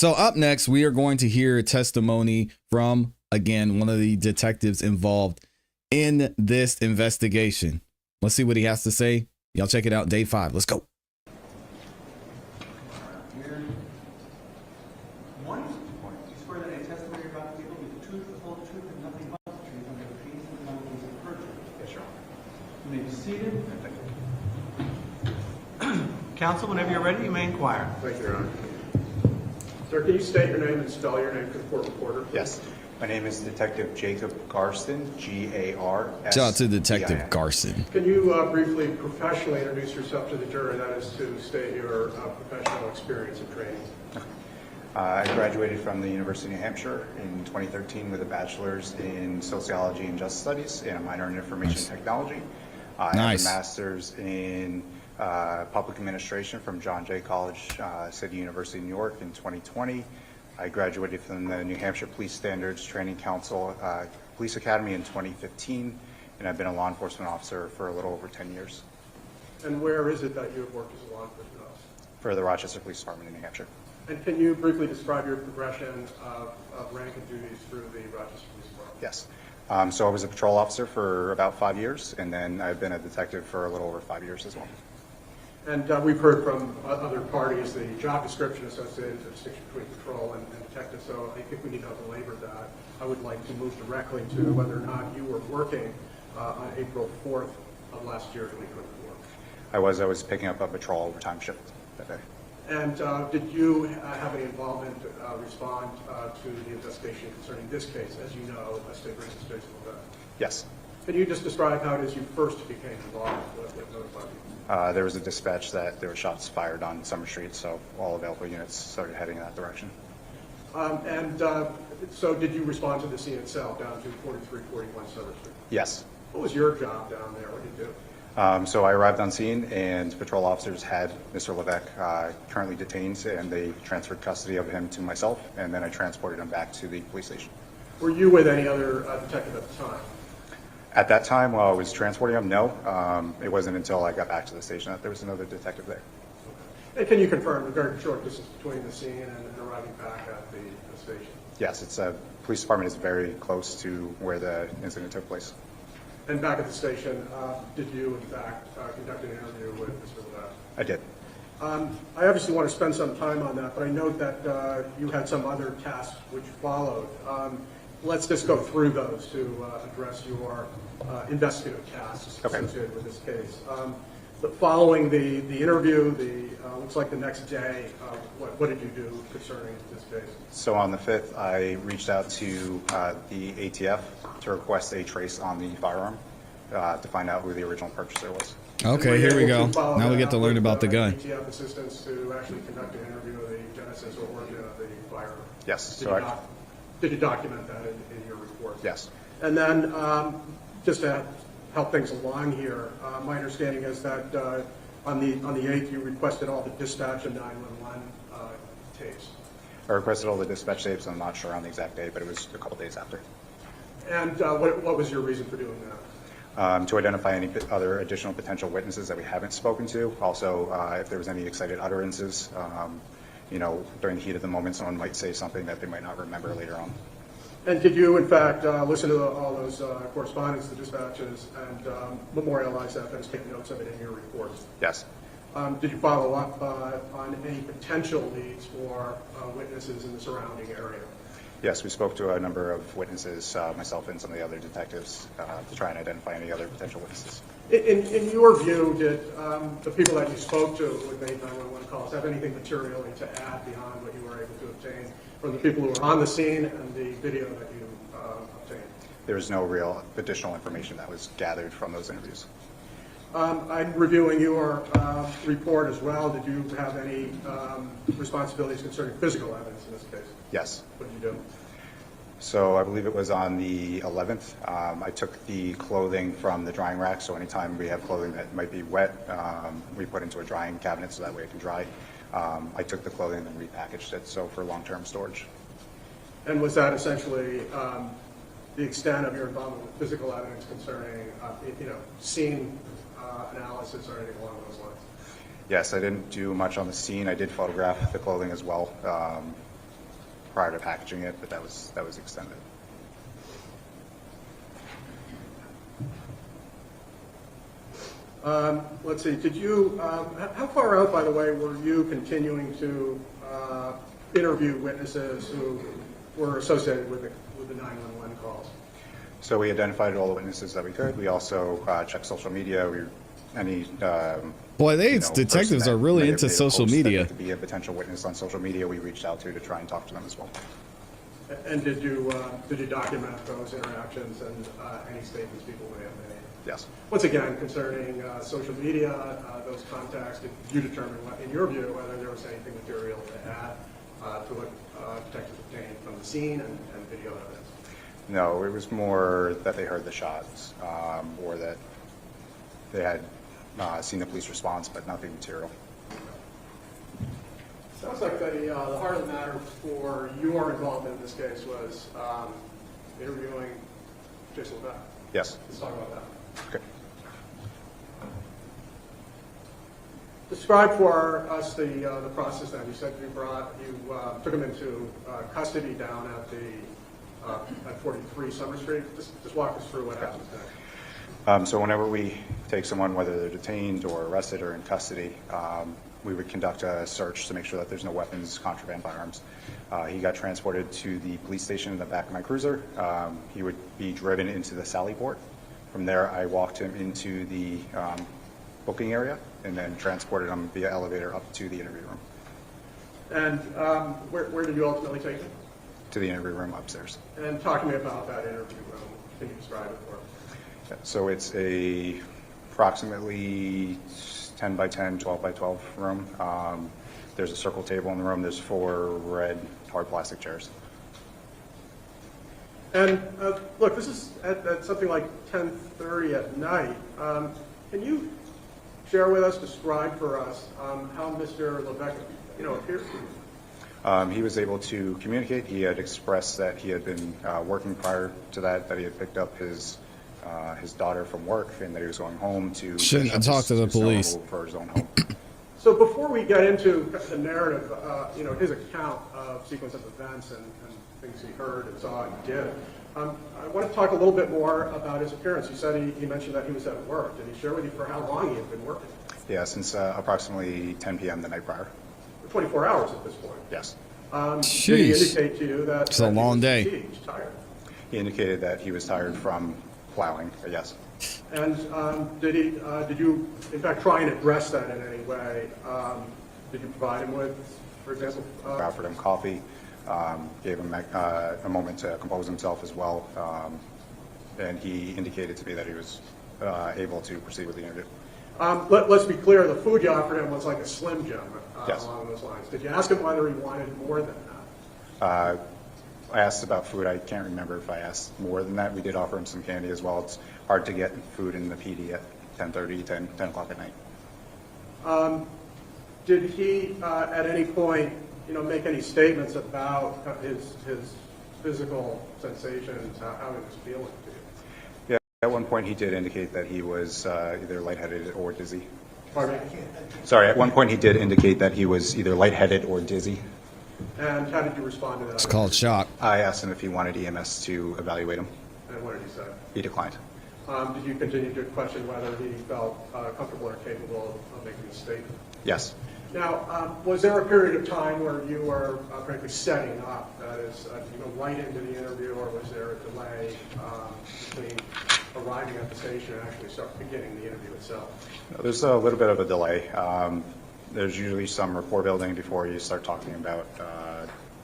So up next, we are going to hear testimony from, again, one of the detectives involved in this investigation. Let's see what he has to say. Y'all check it out. Day 5. Let's go. You may be seated. Counsel, whenever you're ready, you may inquire. Thank you, Your Honor. Sir, can you state your name and spell your name for the court reporter, please? Yes. My name is Detective Jacob Garson, G-A-R-S. Shout out to Detective Garson. Can you briefly professionally introduce yourself to the jury, that is to state your professional experience and training? I graduated from the University of New Hampshire in 2013 with a bachelor's in sociology and justice studies and a minor in information technology. I have a master's in public administration from John Jay College, City University, New York in 2020. I graduated from the New Hampshire Police Standards Training Council Police Academy in 2015, and I've been a law enforcement officer for a little over 10 years. And where is it that you have worked as a law enforcement officer? For the Rochester Police Department in New Hampshire. And can you briefly describe your progression of rank and duties through the Rochester Police Department? Yes. So I was a patrol officer for about 5 years, and then I've been a detective for a little over 5 years as well. And we've heard from other parties the job description associated with the distinction between patrol and detective, so I think we need to belabor that. I would like to move directly to whether or not you were working on April 4th of last year, 2024. I was picking up a patrol overtime shift that day. And did you have any involvement, respond to the investigation concerning this case? As you know, a state racist case of that. Yes. Can you just describe how it is you first became involved with notifying you? There was a dispatch that there were shots fired on Summer Street, so all available units started heading in that direction. So did you respond to the scene itself down to 4341 Summer Street? Yes. What was your job down there? What did you do? So I arrived on scene, and patrol officers had Mr. Levesque currently detained, and they transferred custody of him to myself, and then I transported him back to the police station. Were you with any other detective at the time? At that time, while I was transporting him, no. It wasn't until I got back to the station that there was another detective there. Okay. And can you confirm the very short distance between the scene and arriving back at the station? Yes, it's police department is very close to where the incident took place. And back at the station, did you, in fact, conduct an interview with Mr. Levesque? I did. I obviously want to spend some time on that, but I note that you had some other tasks which followed. Let's just go through those to address your investigative tasks associated with this case. Following the interview, looks like the next day, what did you do concerning this case? So on the 5th, I reached out to the ATF to request a trace on the firearm to find out who the original purchaser was. Okay, here we go. Now we get to learn about the gun. ATF assistance to actually conduct an interview of the genesis or origin of the firearm. Yes. Did you document that in your report? Yes. And then just to help things along here, my understanding is that on the 8th you requested all the dispatch and 911 tapes. I requested all the dispatch tapes. I'm not sure on the exact date, but it was a couple days after. And what was your reason for doing that? To identify any other additional potential witnesses that we haven't spoken to. Also, if there was any excited utterances, during the heat of the moment, someone might say something that they might not remember later on. And did you, in fact, listen to all those correspondence, the dispatches, and memorialize that, and take notes of it in your report? Yes. Did you follow up on any potential leads for witnesses in the surrounding area? Yes, we spoke to a number of witnesses, myself and some of the other detectives, to try and identify any other potential witnesses. In your view, did the people that you spoke to with made 911 calls have anything materially to add beyond what you were able to obtain from the people who were on the scene and the video that you obtained? There was no real additional information that was gathered from those interviews. I'm reviewing your report as well. Did you have any responsibilities concerning physical evidence in this case? Yes. What did you do? So I believe it was on the 11th. I took the clothing from the drying rack, so anytime we have clothing that might be wet, we put into a drying cabinet so that way it can dry. I took the clothing and repackaged it, so for long-term storage. And was that essentially the extent of your involvement with physical evidence concerning, scene analysis or anything along those lines? Yes, I didn't do much on the scene. I did photograph the clothing as well. prior to packaging it, but that was extended. Let's see, did you, how far out, by the way, were you continuing to interview witnesses who were associated with the 911 calls? So we identified all the witnesses that we could. We also checked social media. Boy, they person detectives that are really may have into made a social post that media. could be a potential witness on social media. We reached out to try and talk to them as well. And did you document those interactions and any statements people may have made? Yes. Once again, concerning social media, those contacts, did you determine, in your view, whether there was anything material to add to what detectives obtained from the scene and video evidence? No, it was more that they heard the shots or that they had seen the police response, but nothing material. Sounds like the heart of the matter for your involvement in this case was interviewing Jason Levesque. Yes. Let's talk about that. Okay. Describe for us the process then. You said you took him into custody down at at 43 Summer Street. Just walk us through what happens next. So whenever we take someone, whether they're detained or arrested or in custody, we would conduct a search to make sure that there's no weapons, contraband, firearms. He got transported to the police station in the back of my cruiser. He would be driven into the Sally Port. From there, I walked him into the booking area and then transported him via elevator up to the interview room. And where did you ultimately take him? To the interview room upstairs. And talk to me about that interview room. Can you describe it for us? So it's a approximately 10 by 10, 12 by 12 room. There's a circle table in the room. There's 4 red hard plastic chairs. And look, this is at something like 10:30 at night. Can you share with us, describe for us how Mr. Levesque, appears to you? He was able to communicate. He had expressed that he had been working prior to that he had picked up his daughter from work, and that he was going home to shouldn't have talked to the police for his own home. So before we get into the narrative, his account of sequence of events and things he heard and saw and did, I want to talk a little bit more about his appearance. You said he mentioned that he was at work. Did he share with you for how long he had been working? Yeah, since approximately 10 p.m. the night prior. 24 hours at this point. Yes. Did he indicate to you that it's a long day? Fatigued, tired? He indicated that he was tired from plowing. Yes. And did you, in fact, try and address that in any way? Did you provide him with, for example? Offered him coffee, gave him a moment to compose himself as well, and he indicated to me that he was able to proceed with the interview. Let's be clear, the food you offered him was like a Slim Jim Yes. along those lines. Did you ask him whether he wanted more than that? I asked about food. I can't remember if I asked more than that. We did offer him some candy as well. It's hard to get food in the PD at 10:30, 10 o'clock at night. Did he, at any point, make any statements about his physical sensations, how he was feeling to you? Yeah, at one point he did indicate that he was either lightheaded or dizzy. Pardon me? Sorry, at one point he did indicate that he was either lightheaded or dizzy. And how did you respond to that? It's called shock. I asked him if he wanted EMS to evaluate him. And what did he say? He declined. Did you continue to question whether he felt comfortable or capable of making a statement? Yes. Now, was there a period of time where you were, frankly, setting up, that is, right into the interview, or was there a delay between arriving at the station and actually beginning the interview itself? There's a little bit of a delay. There's usually some rapport building before you start talking about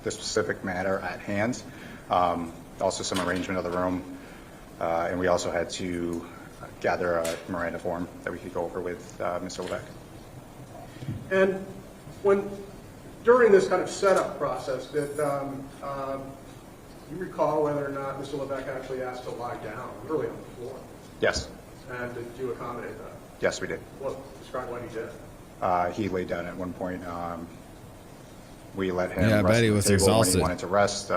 the specific matter at hand. Also some arrangement of the room. And we also had to gather a Miranda form that we could go over with Mr. Levesque. And during this kind of setup process, did you recall whether or not Mr. Levesque actually asked to lie down, literally on the floor? Yes. And did you accommodate that? Yes, we did. Well, describe what he did. He laid down at one point. We let him Yeah, I rest bet he on the was table exhausted. when he wanted to rest.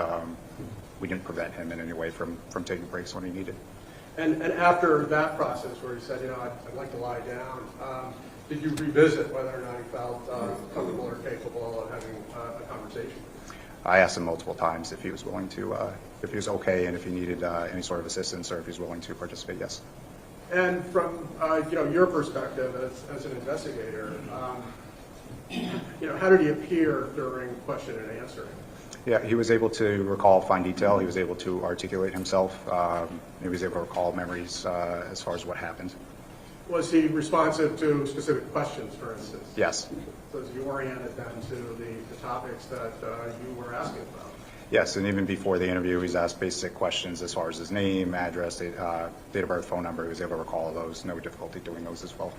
We didn't prevent him in any way from taking breaks when he needed. And after that process where he said, I'd like to lie down, did you revisit whether or not he felt comfortable or capable of having a conversation? I asked him multiple times if he was willing to, if he was okay, and if he needed any sort of assistance, or if he's willing to participate, yes. And from your perspective as an investigator, how did he appear during question and answering? Yeah, he was able to recall fine detail. He was able to articulate himself. He was able to recall memories as far as what happened. Was he responsive to specific questions, for instance? Yes. So was he oriented then to the topics that you were asking about? Yes, and even before the interview, he's asked basic questions as far as his name, address, date of birth, phone number. He was able to recall those. No difficulty doing those as well.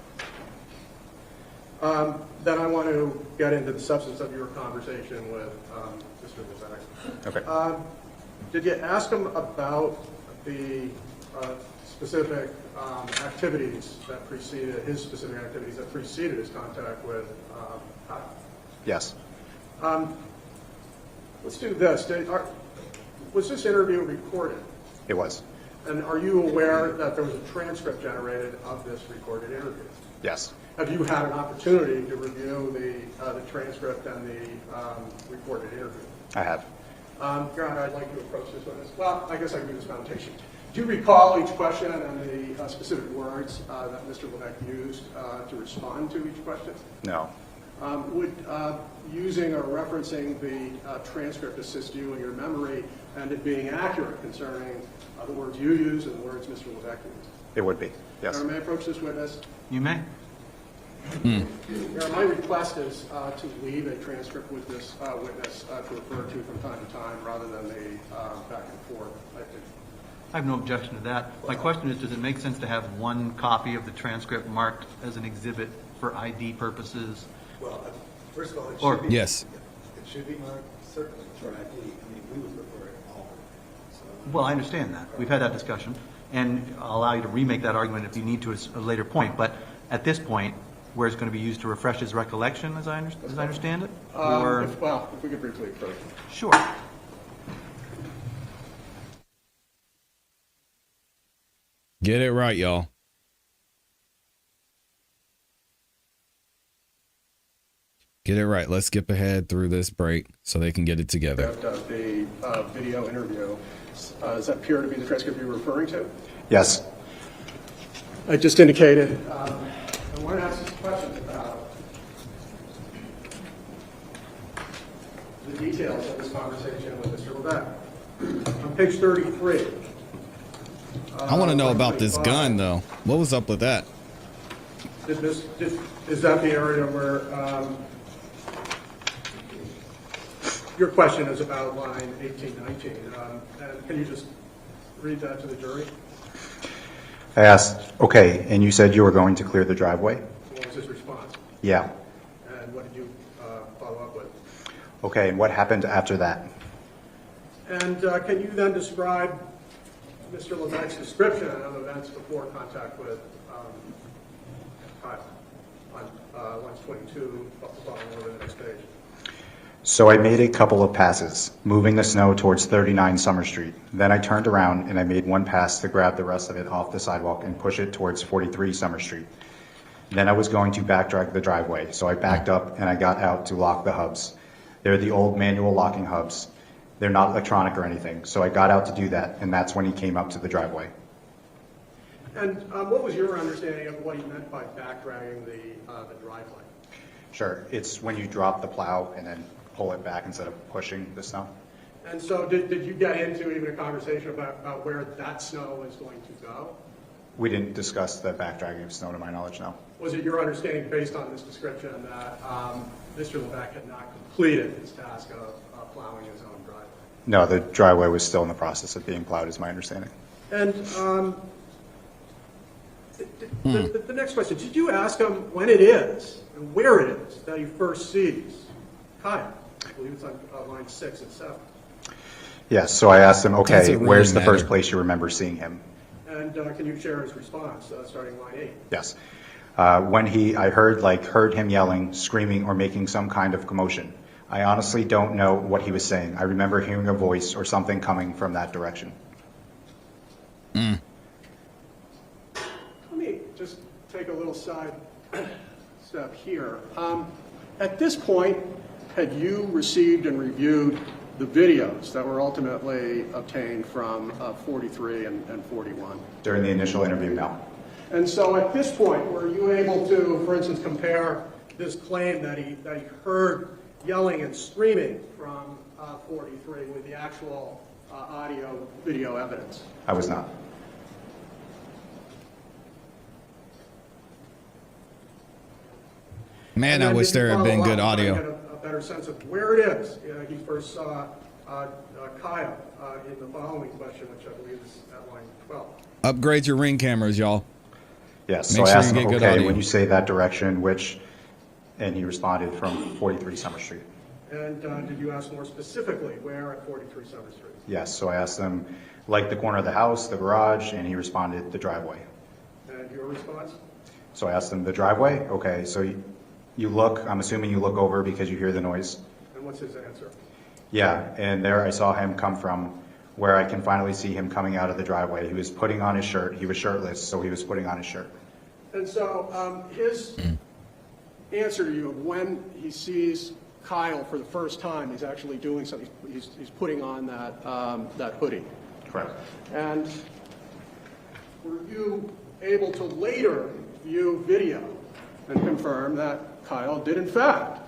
Then I want to get into the substance of your conversation with Mr. Levesque. Okay. Did you ask him about the specific activities that preceded his contact with Kyle? Yes. Let's do this. Was this interview recorded? It was. And are you aware that there was a transcript generated of this recorded interview? Yes. Have you had an opportunity to review the transcript and the recorded interview? I have. Your Honor, I'd like to approach this witness. Well, I guess I can do this foundation. Do you recall each question and the specific words that Mr. Levesque used to respond to each question? No. Would using or referencing the transcript assist you in your memory and it being accurate concerning the words you used and the words Mr. Levesque used? It would be. Yes. Your Honor, may I approach this witness? You may. Your Honor, my request is to leave a transcript with this witness to refer to from time to time rather than the back and forth. I have no objection to that. My question is, does it make sense to have one copy of the transcript marked as an exhibit for ID purposes? Well, first of all, Or- it should be. Yes. It should be marked certainly for ID. I mean, we would prefer it all. So, Well, I understand that. We've had that discussion, and I'll allow you to remake that argument if you need to at a later point. But at this point, where it's going to be used to refresh his recollection, as I understand it? Or, If we could briefly approach. sure. Get it right, y'all. Get it right. Let's skip ahead through this break so they can get it together. The video interview, does that appear to be the transcript you're referring to? Yes. I just indicated, I want to ask you some questions about the details of this conversation with Mr. Levesque. On page 33. I want to know about this gun, though. What was up with that? Is that the area where your question is about line 1819? And can you just read that to the jury? I asked, okay, and you said you were going to clear the driveway? What was his response? Yeah. And what did you follow up with? Okay, and what happened after that? And can you then describe Mr. Levesque's description of events before contact with Kyle on lines 22, following over the next page? So I made a couple of passes, moving the snow towards 39 Summer Street. Then I turned around and I made one pass to grab the rest of it off the sidewalk and push it towards 43 Summer Street. Then I was going to backtrack the driveway, so I backed up and I got out to lock the hubs. They're the old manual locking hubs. They're not electronic or anything, so I got out to do that, and that's when he came up to the driveway. And what was your understanding of what he meant by backdragging the driveway? Sure, it's when you drop the plow and then pull it back instead of pushing the snow. And so did you get into even a conversation about where that snow is going to go? We didn't discuss the backdragging of snow to my knowledge, no. Was it your understanding based on this description that Mr. Levesque had not completed his task of plowing his own driveway? No, the driveway was still in the process of being plowed, is my understanding. And the next question, did you ask him when it is and where it is that he first sees Kyle? I believe it's on line 6 and 7. Yes, so I asked him, Does okay, it really where's the first matter? place you remember seeing him? And can you share his response starting line 8? Yes. When I heard him yelling, screaming, or making some kind of commotion. I honestly don't know what he was saying. I remember hearing a voice or something coming from that direction. Let me just take a little side step here. At this point, had you received and reviewed the videos that were ultimately obtained from 43 and 41? During the initial interview, no. And so at this point, were you able to, for instance, compare this claim that he heard yelling and screaming from 43 with the actual audio video evidence? I was not. Man, I wish there had been good audio. Get a better sense of where it is. He first saw Kyle in the following question, which I believe is at line 12. Upgrade your Ring cameras, y'all. Yes, Make so I sure asked you him, get good okay, audio. when you say that direction, which, and he responded from 43 Summer Street. And did you ask more specifically where at 43 Summer Street? Yes, so I asked him, like the corner of the house, the garage, and he responded, the driveway. And your response? So I asked him, the driveway? Okay, so you look, I'm assuming you look over because you hear the noise. And what's his answer? Yeah, and there I saw him come from where I can finally see him coming out of the driveway. He was putting on his shirt. He was shirtless, so he was putting on his shirt. And so his answer to you of when he sees Kyle for the first time, he's actually doing something. He's putting on that hoodie. Correct. And were you able to later view video and confirm that Kyle did in fact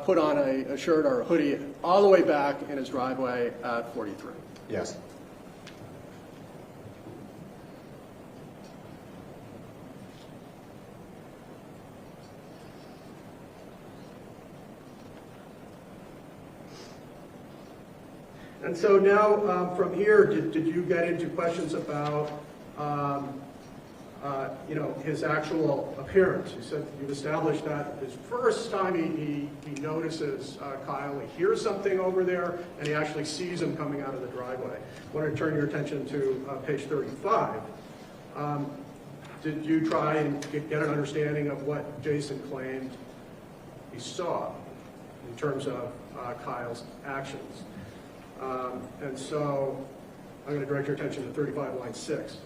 put on a shirt or a hoodie all the way back in his driveway at 43? Yes. And so now from here, did you get into questions about his actual appearance? You said you've established that his first time he notices Kyle, he hears something over there, and he actually sees him coming out of the driveway. I want to turn your attention to page 35. Did you try and get an understanding of what Jason claimed he saw in terms of Kyle's actions? And so I'm going to direct your attention to 35, line 6.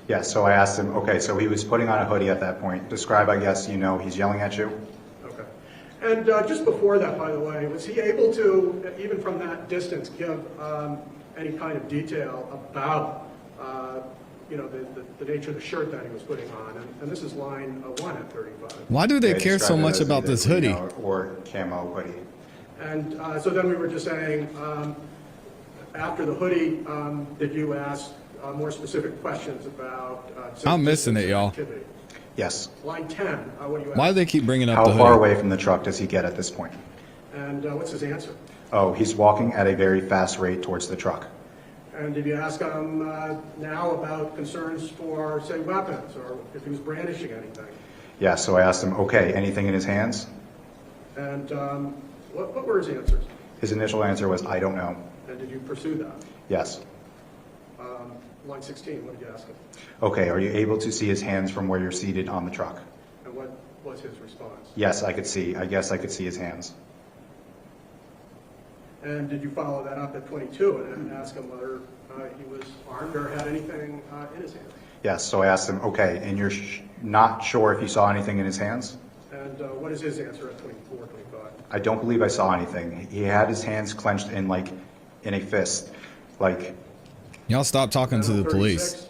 Yeah, so I asked him, okay, so he was putting on a hoodie at that point. Describe, I guess, he's yelling at you. Okay. And just before that, by the way, was he able to, even from that distance, give any kind of detail about, the nature of the shirt that he was putting on? And this is line 1 at 35. Why do they Yeah, care so described it much as about either this hoodie? merino or camo hoodie. And so then we were just saying, after the hoodie, did you ask more specific questions about I'm missing it, y'all. activity? Yes. Line 10, what do you ask? Why do they keep bringing up How the far hoodie? away from the truck does he get at this point? And what's his answer? Oh, he's walking at a very fast rate towards the truck. And did you ask him now about concerns for, say, weapons, or if he was brandishing anything? Yeah, so I asked him, okay, anything in his hands? And what were his answers? His initial answer was, I don't know. And did you pursue that? Yes. Line 16, what did you ask him? Okay, are you able to see his hands from where you're seated on the truck? And what was his response? Yes, I could see. I guess I could see his hands. And did you follow that up at 22 and ask him whether he was armed or had anything in his hand? Yes, so I asked him, okay, and you're not sure if you saw anything in his hands? And what is his answer at 24, 25? I don't believe I saw anything. He had his hands clenched in a fist. Like, Y'all stop talking to the police. 36,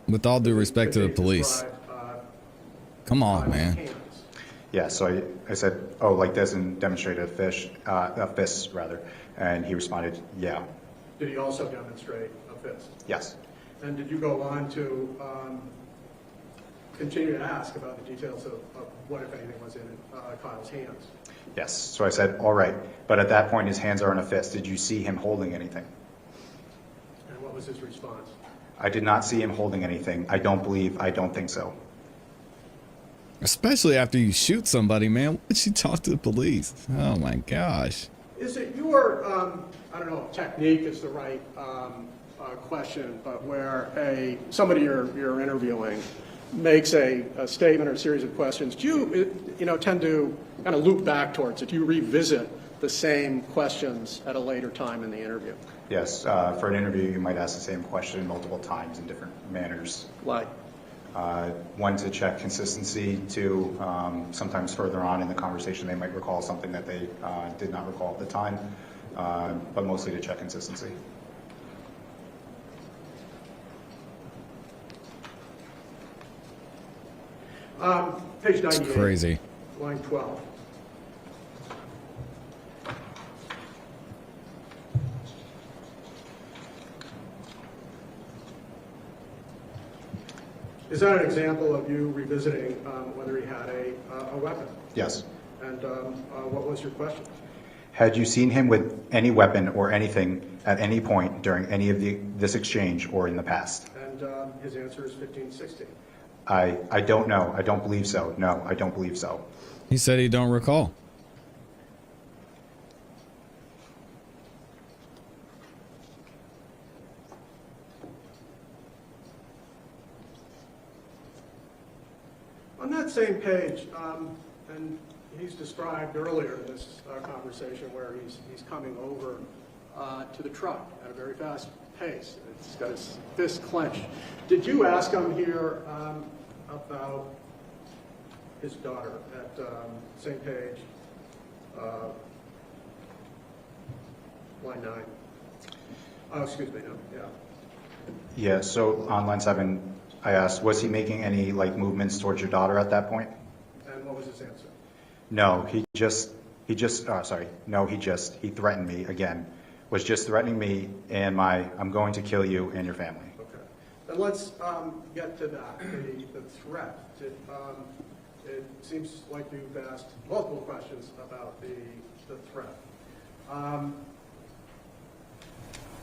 With all due respect to the could you police. describe, Come on, Kyle's man. hands? yeah, so I said, oh, like this, and demonstrated a fist, rather. And he responded, yeah. Did he also demonstrate a fist? Yes. And did you go on to continue to ask about the details of what, if anything, was in Kyle's hands? Yes. So I said, all right. But at that point, his hands are in a fist. Did you see him holding anything? And what was his response? I did not see him holding anything. I don't think so. Especially after you shoot somebody, man. Why would you talk to the police? Oh my gosh. Is it your, I don't know if technique is the right question, but where somebody you're interviewing makes a statement or a series of questions, do you tend to kind of loop back towards it? Do you revisit the same questions at a later time in the interview? Yes. For an interview, you might ask the same question multiple times in different manners. Like? One, to check consistency. Two, sometimes further on in the conversation, they might recall something that they did not recall at the time. but mostly to check consistency. Page 98. It's crazy. Line 12. Is that an example of you revisiting whether he had a weapon? Yes. And what was your question? Had you seen him with any weapon or anything at any point during any of this exchange or in the past? And his answer is 1516. I don't know. I don't believe so. No, I don't believe so. He said he don't recall. On that same page, and he's described earlier in this conversation where he's coming over to the truck at a very fast pace. He's got his fist clenched. Did you ask him here about his daughter at same page, line 9? Oh, excuse me, no, yeah. Yeah, so on line 7, I asked, was he making any like movements towards your daughter at that point? And what was his answer? No, he threatened me again, was just threatening me and I'm going to kill you and your family. Okay. Then let's get to that, the threat. It seems like you've asked multiple questions about the threat. I'm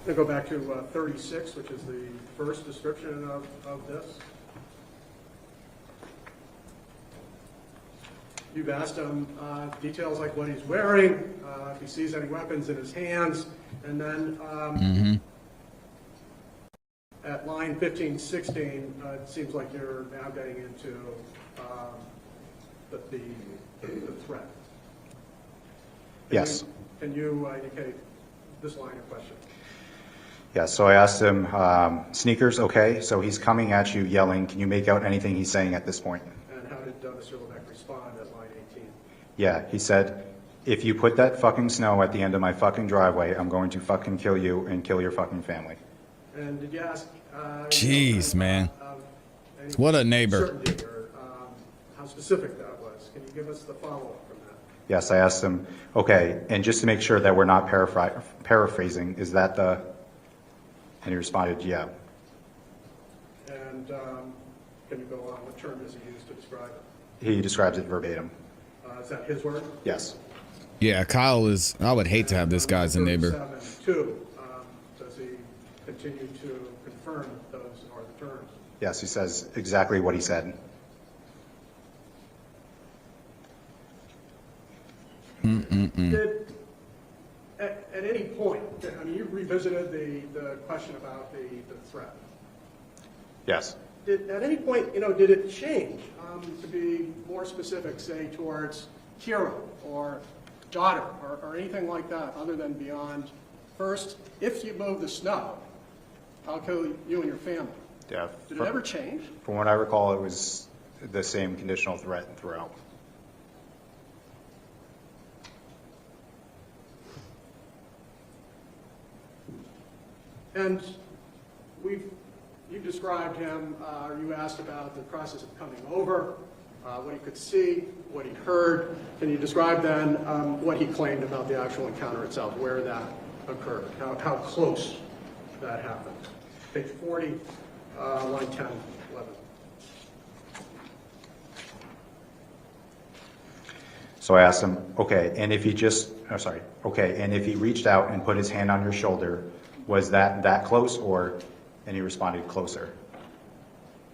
going to go back to 36, which is the first description of this. You've asked him details like what he's wearing, if he sees any weapons in his hands, and then at line 1516, it seems like you're now getting into the threat. Yes. Can you indicate this line of question? Yeah, so I asked him, sneakers, okay, so he's coming at you yelling, can you make out anything he's saying at this point? And how did Mr. Levesque respond at line 18? Yeah, he said, if you put that fucking snow at the end of my fucking driveway, I'm going to fucking kill you and kill your fucking family. And did you ask? Jeez, man. What a neighbor. Certainty or how specific that was. Can you give us the follow-up from that? Yes, I asked him, okay, and just to make sure that we're not paraphrasing, is that the... And he responded, yeah. And can you go on? What term does he use to describe it? He describes it verbatim. Is that his word? Yes. Yeah, Kyle is, I would hate to have this guy as a neighbor. 37.2, does he continue to confirm those are the terms? Yes, he says exactly what he said. Did, at any point, I mean, you revisited the question about the threat. Yes. At any point, did it change to be more specific, say, towards hero or daughter or anything like that, other than beyond, first, if you move the snow, I'll kill you and your family? Yeah. Did it ever change? From what I recall, it was the same conditional threat throughout. And you described him, or you asked about the process of coming over, what he could see, what he heard. Can you describe then what he claimed about the actual encounter itself, where that occurred, how close that happened? Page 40, line 10, 11. So I asked him, okay, and if he reached out and put his hand on your shoulder, was that close, or, and he responded, closer.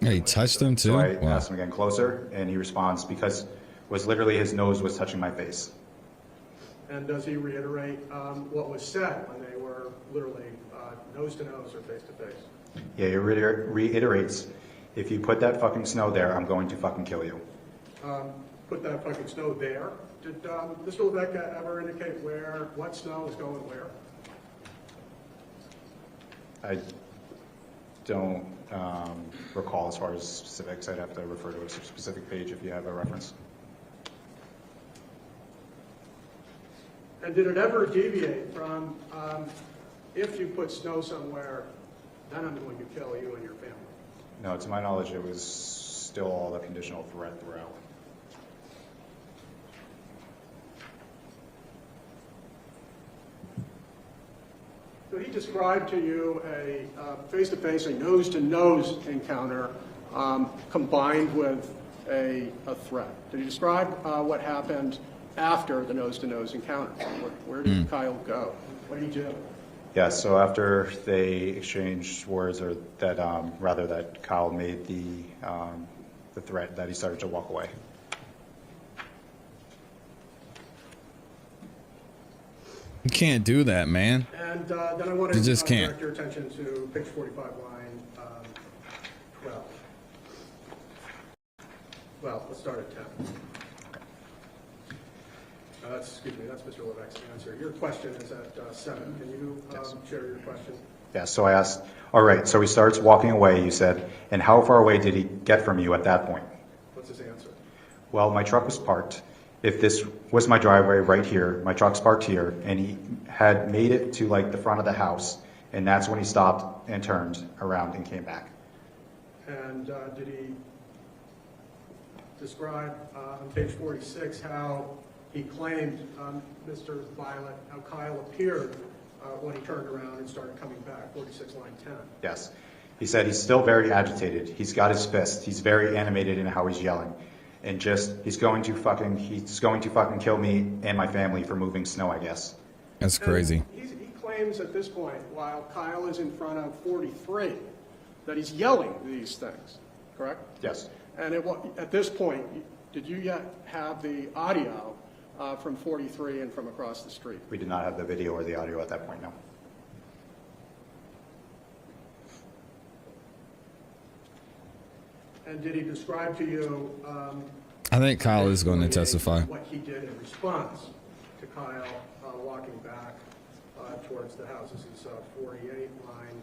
Yeah, he touched him too? So I Wow. asked him again, closer, and he responds, because was literally his nose was touching my face. And does he reiterate what was said when they were literally nose to nose or face to face? Yeah, he reiterates, if you put that fucking snow there, I'm going to fucking kill you. Put that fucking snow there. Did Mr. Levesque ever indicate what snow is going where? I don't recall as far as specifics. I'd have to refer to a specific page if you have a reference. And did it ever deviate from, if you put snow somewhere, then I'm going to kill you and your family? No, to my knowledge, it was still all the conditional threat throughout. So he described to you a face-to-face, a nose-to-nose encounter combined with a threat. Did he describe what happened after the nose-to-nose encounter? Where did Kyle go? What did he do? Yeah, so after they exchanged words, or that rather that Kyle made the threat, that he started to walk away. You can't do that, man. And then I want You to just can't. direct your attention to page 45, line 12. Well, let's start at 10. Excuse me, that's Mr. Levesque's answer. Your question is at 7. Can you share your question? Yeah, so I asked, all right, so he starts walking away, you said, and how far away did he get from you at that point? What's his answer? Well, my truck was parked. If this was my driveway right here, my truck's parked here, and he had made it to like the front of the house, and that's when he stopped and turned around and came back. And did he describe on page 46 how he claimed Mr. Violet, how Kyle appeared when he turned around and started coming back, 46 line 10? Yes. He said he's still very agitated. He's got his fist. He's very animated in how he's yelling. And just, he's going to fucking kill me and my family for moving snow, I guess. That's crazy. He claims at this point, while Kyle is in front of 43, that he's yelling these things, correct? Yes. And at this point, did you yet have the audio from 43 and from across the street? We did not have the video or the audio at that point, no. And did he describe to you I think Kyle is going to testify. what he did in response to Kyle walking back towards the house? This is 48, line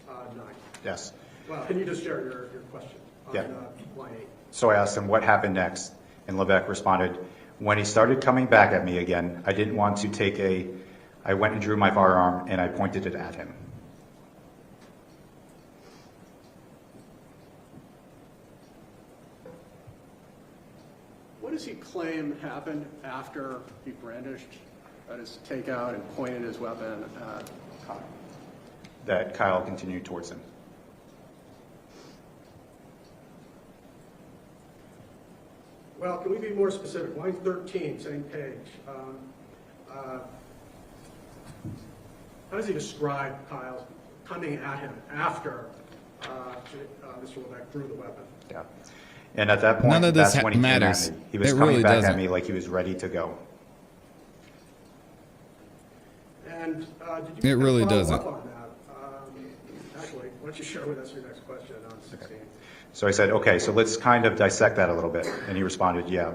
9. Yes. Well, can you just share your question on Yeah. line 8? So I asked him what happened next, and Levesque responded, when he started coming back at me again, I didn't want to I went and drew my firearm and I pointed it at him. What does he claim happened after he brandished at his takeout and pointed his weapon at Kyle? That Kyle continued towards him. Well, can we be more specific? Line 13, same page. How does he describe Kyle coming at him after Mr. Levesque drew the weapon? Yeah. And at that point, None of this that's when he matters. came at me. He was It coming really back doesn't. at me like he was ready to go. And did you It really follow doesn't. up on that? Actually, why don't you share with us your next question on 16? So I said, okay, so let's kind of dissect that a little bit. And he responded, yeah.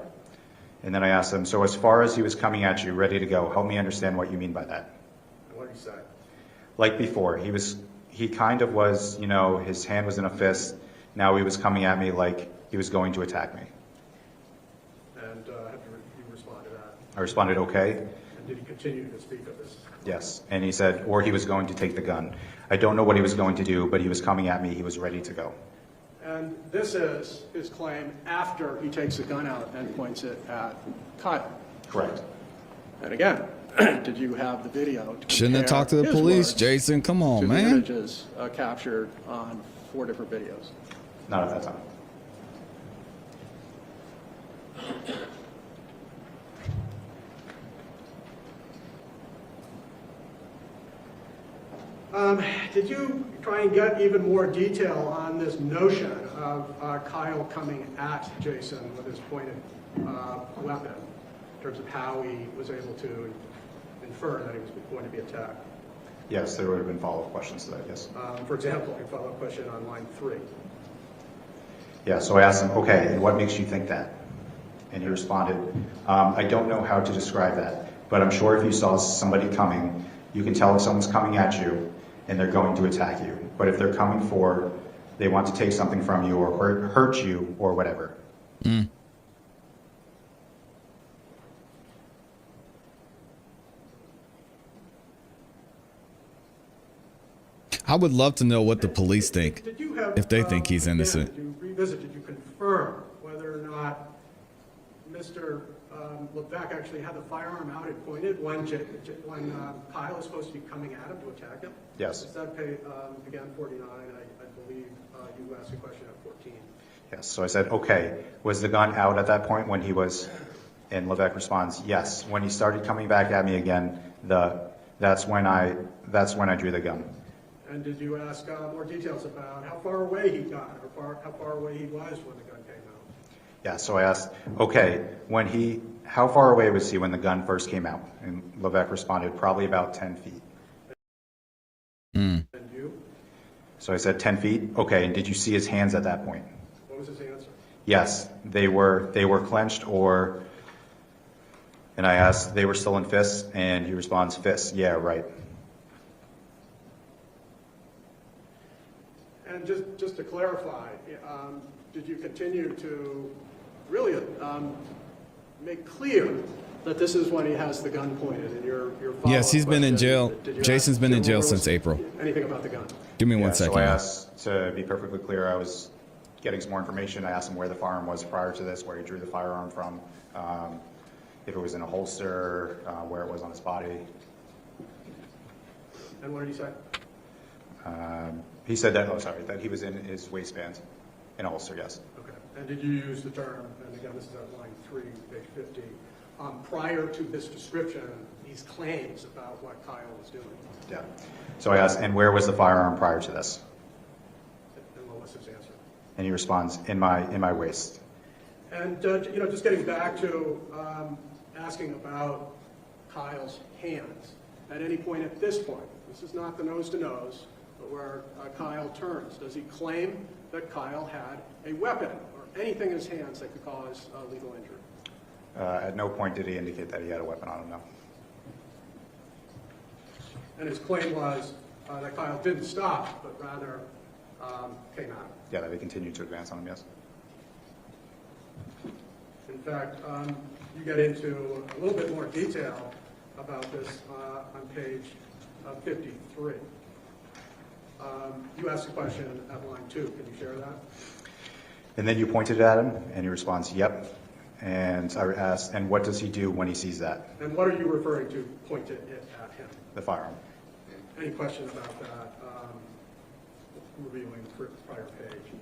And then I asked him, so as far as he was coming at you, ready to go, help me understand what you mean by that. And what did he say? Like before, he kind of was, his hand was in a fist. Now he was coming at me like he was going to attack me. And have you responded to that? I responded, okay. And did he continue to speak of this? Yes. And he said, or he was going to take the gun. I don't know what he was going to do, but he was coming at me. He was ready to go. And this is his claim after he takes the gun out and points it at Kyle. Correct. And again, did you have the video to Shouldn't have compare talked to the his police, words Jason. Come to on, the man. images captured on 4 different videos? Not at that time. Did you try and get even more detail on this notion of Kyle coming at Jason with his pointed weapon in terms of how he was able to infer that he was going to be attacked? Yes, there would have been follow-up questions to that, yes. For example, a follow-up question on line 3. Yeah, so I asked him, okay, and what makes you think that? And he responded, I don't know how to describe that, but I'm sure if you saw somebody coming, you can tell if someone's coming at you and they're going to attack you. But if they're coming for, they want to take something from you or hurt you or whatever. I would love to know what the police think, Did you have, if they think he's again, innocent. Did you revisit, did you confirm whether or not Mr. Levesque actually had the firearm out and pointed when Kyle was supposed to be coming at him to attack him? Yes. Is that page, again, 49, I believe you asked a question at 14. Yes, so I said, okay, was the gun out at that point when he was, and Levesque responds, yes. When he started coming back at me again, that's when I drew the gun. And did you ask more details about how far away he got, or how far away he was when the gun came out? Yeah, so I asked, okay, how far away was he when the gun first came out? And Levesque responded, probably about 10 feet. And you? So I said, 10 feet? Okay, and did you see his hands at that point? What was his answer? Yes, they were clenched, and I asked, they were still in fists, and he responds, fists, yeah, right. And just to clarify, did you continue to really make clear that this is when he has the gun pointed in your follow-up Yes, he's been in question? jail. Did you Jason's ask been in Jim jail Rose since April. Anything about the gun? Give me Yeah, one second. So I asked, to be perfectly clear, I was getting some more information. I asked him where the firearm was prior to this, where he drew the firearm from, if it was in a holster, where it was on his body. And what did he say? He said that he was in his waistband, in a holster, yes. Okay. And did you use the term, and again, this is at line 3, page 50, prior to this description, these claims about what Kyle was doing? Yeah. So I asked, and where was the firearm prior to this? And what was his answer? And he responds, in my waist. And, just getting back to asking about Kyle's hands, at any point at this point, this is not the nose-to-nose, but where Kyle turns, does he claim that Kyle had a weapon or anything in his hands that could cause lethal injury? At no point did he indicate that he had a weapon on him, no. And his claim was that Kyle didn't stop, but rather came out. Yeah, that he continued to advance on him, yes. In fact, you get into a little bit more detail about this on page 53. You asked a question at line 2. Can you share that? And then you pointed at him, and he responds, yep. And I asked, and what does he do when he sees that? And what are you referring to, pointed it at him? The firearm. Any question about that, reviewing the prior page?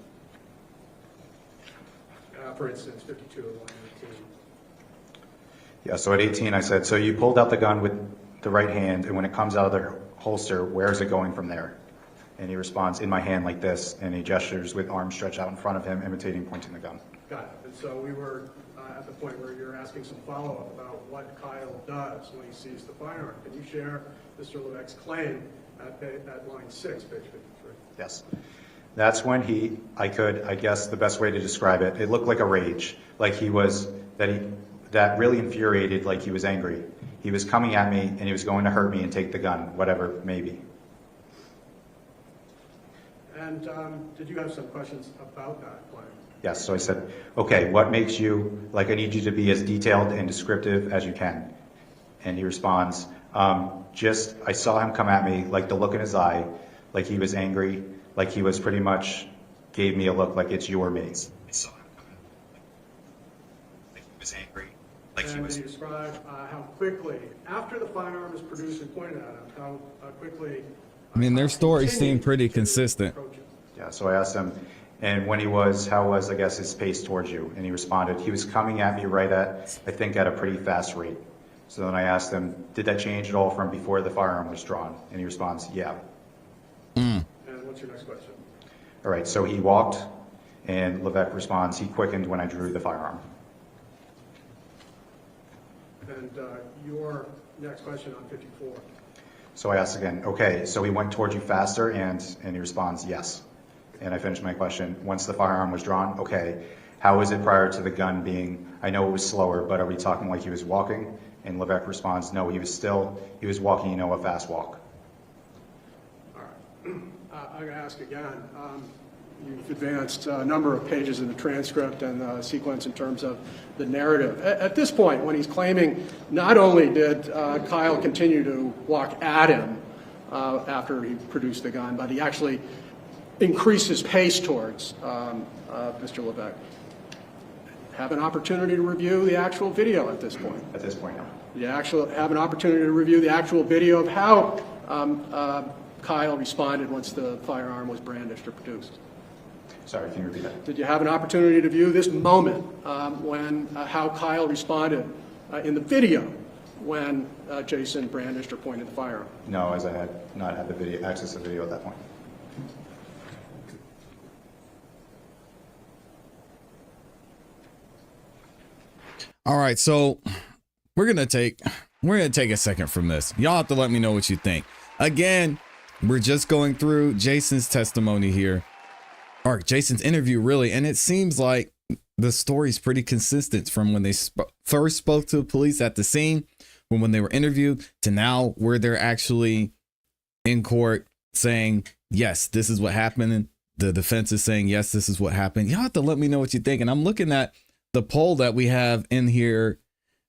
For instance, 52 and 118. Yeah, so at 18 I said, so you pulled out the gun with the right hand, and when it comes out of the holster, where is it going from there? And he responds, in my hand like this, and he gestures with arms stretched out in front of him, imitating pointing the gun. Got it. And so we were at the point where you're asking some follow-up about what Kyle does when he sees the firearm. Can you share Mr. Levesque's claim at line 6, page 53? Yes. That's when I guess the best way to describe it, it looked like a rage, like that really infuriated, like he was angry. He was coming at me, and he was going to hurt me and take the gun, whatever, maybe. And did you have some questions about that claim? Yes, so I said, okay, what makes you, I need you to be as detailed and descriptive as you can. And he responds, I saw him come at me, like the look in his eye, like he was angry, like he was pretty much, gave me a look like it's you or me. I saw him come at me, like he was angry, like he was... And you describe how quickly, after the firearm is produced and pointed at him, how quickly... I mean, their stories seem pretty consistent. Yeah, so I asked him, and how was, I guess, his pace towards you? And he responded, he was coming at me right at, I think, at a pretty fast rate. So then I asked him, did that change at all from before the firearm was drawn? And he responds, yeah. And what's your next question? All right, so he walked, and Levesque responds, he quickened when I drew the firearm. And your next question on 54. So I asked again, okay, so he went towards you faster, and he responds, yes. And I finished my question. Once the firearm was drawn, okay, how was it prior to the gun being, I know it was slower, but are we talking like he was walking? And Levesque responds, no, he was walking, a fast walk. All right. I'm going to ask again. You've advanced a number of pages in the transcript and the sequence in terms of the narrative. At this point, when he's claiming not only did Kyle continue to walk at him, after he produced the gun, but he actually increased his pace towards Mr. Levesque. Have an opportunity to review the actual video at this point. At this point, no. You actually have an opportunity to review the actual video of how Kyle responded once the firearm was brandished or produced. Sorry, can you repeat that? Did you have an opportunity to view this moment when how Kyle responded in the video when Jason brandished or pointed the firearm? No, as I had not had the video, access to the video at that point. All right, so we're gonna take a second from this. Y'all have to let me know what you think. Again, we're just going through Jason's testimony here, or Jason's interview, really, and it seems like the story's pretty consistent from when they first spoke to the police at the scene, from when they were interviewed, to now where they're actually in court saying, yes, this is what happened, and the defense is saying, yes, this is what happened. Y'all have to let me know what you think. And I'm looking at the poll that we have in here,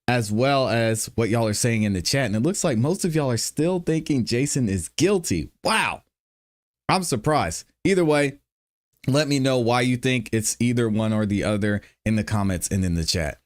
as well as what y'all are saying in the chat. And it looks like most of y'all are still thinking Jason is guilty. Wow. I'm surprised. Either way, let me know why you think it's either one or the other in the comments and in the chat.